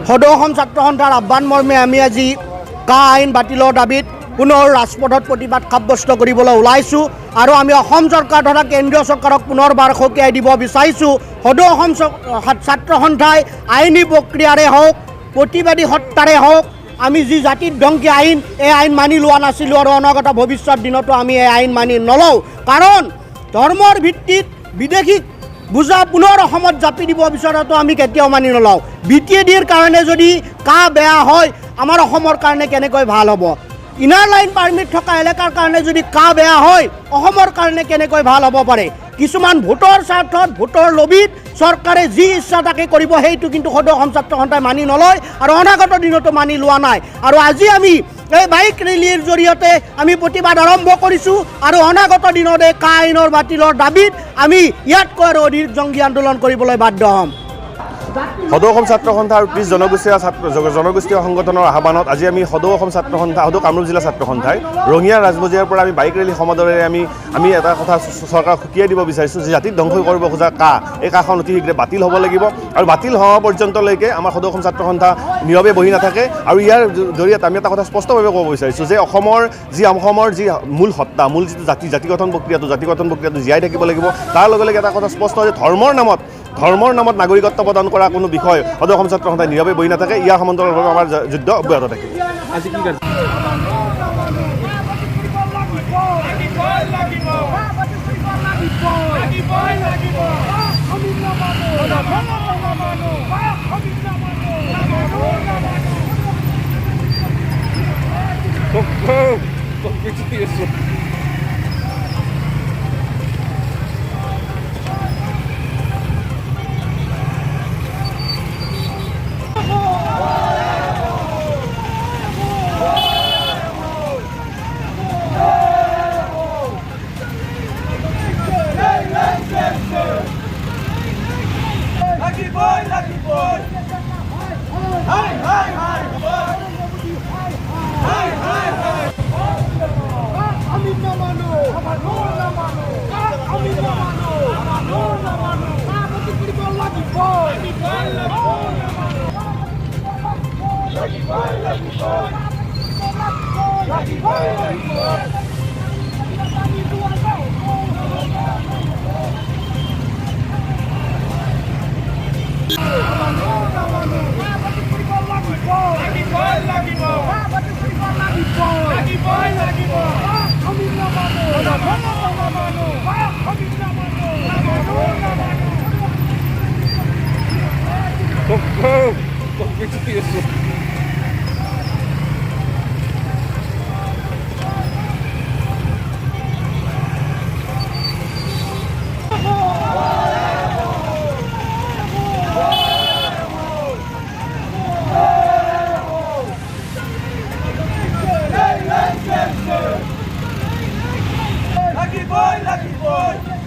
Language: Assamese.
সদৌ অসম ছাত্ৰ সন্থাৰ আহ্বান মৰ্মে আমি আজি কা আইন বাতিলৰ দাবীত পুনৰ ৰাজপথত প্ৰতিবাদ সাব্যস্ত কৰিবলৈ ওলাইছোঁ আৰু আমি অসম চৰকাৰ তথা কেন্দ্ৰীয় চৰকাৰক পুনৰবাৰ সকীয়াই দিব বিচাৰিছোঁ। সদৌ অসম ছাত্ৰ সন্থাই আইনী প্ৰক্ৰিয়াৰে হওক প্ৰতিবাদী সত্তাৰে হওক আমি যি জাতিৰ ধ্বংসী আইন এই আইন মানি লোৱা নাছিলোঁ আৰু অনাগত ভৱিষ্যত দিনতো আমি এই আইন মানি নলওঁ। কাৰণ ধৰ্মৰ ভিত্তিত বিদেশীক বুজা পুনৰ অসমত জাপি দিব বিচৰাটো আমি কেতিয়াও মানি নলওঁ। BTADৰ কাৰণে যদি কা বেয়া হয় আমাৰ অসমৰ কাৰণে কেনেকৈ ভাল হ'ব? ইনাৰ লাইন পাৰ্মিট থকা এলেকাৰ কাৰণে যদি কা বেয়া হয় অসমৰ কাৰণে কেনেকৈ ভাল হ'ব পাৰে? কিছুমান ভোটৰ স্বাৰ্থত ভোটৰ লবিত চৰকাৰে যি ইচ্ছা তাকে কৰিব, সেইটো কিন্তু সদৌ অসম ছাত্ৰ সন্থাই মানি নলয় আৰু অনাগত দিনতো মানি লোৱা নাই। আৰু আজি আমি এই বাইক ৰেলীৰ জৰিয়তে আমি প্ৰতিবাদ আৰম্ভ কৰিছোঁ আৰু অনাগত দিনতে কা আইনৰ বাতিলৰ দাবীত আমি ইয়াতকৈ আৰু অধিক জংগী আন্দোলন কৰিবলৈ বাধ্য হ'ম। সদৌ অসম ছাত্ৰ সন্থা আৰু 30 জনগোষ্ঠীয় সংগঠনৰ আহ্বানত আজি আমি সদৌ অসম ছাত্ৰ সন্থা সদৌ কামৰূপ জিলা ছাত্ৰ সন্থাই ৰঙিয়া ৰাজবজাৰৰ পৰা আমি বাইক ৰেলী সমাদৰেৰে আমি এটা কথা চৰকাৰক সকীয়াই দিব বিচাৰিছোঁ যে জাতিক ধ্বংস কৰিব খোজা কা এই কাখন অতি শীঘ্ৰে বাতিল হ'ব লাগিব আৰু বাতিল হোৱা পৰ্যন্তলৈকে আমাৰ সদৌ অসম ছাত্ৰ সন্থা নীৰৱে বহি নাথাকে। আৰু ইয়াৰ জৰিয়তে আমি এটা কথা স্পষ্টভাৱে ক'ব বিচাৰিছোঁ যে অসমৰ যি মূল সত্তা মূল যিটো জাতি গঠন প্ৰক্ৰিয়াটো জীয়াই থাকিব লাগিব। তাৰ লগে লগে এটা কথা স্পষ্ট যে ধৰ্মৰ নামত নাগৰিকত্ব প্ৰদান কৰা কোনো বিষয় সদৌ অসম ছাত্ৰ সন্থাই নীৰৱে বহি নাথাকে। ইয়াৰ সমান্তৰালভাৱে আমাৰ যুদ্ধ অব্যাহত থাকিব। আজি কি Lucky boy!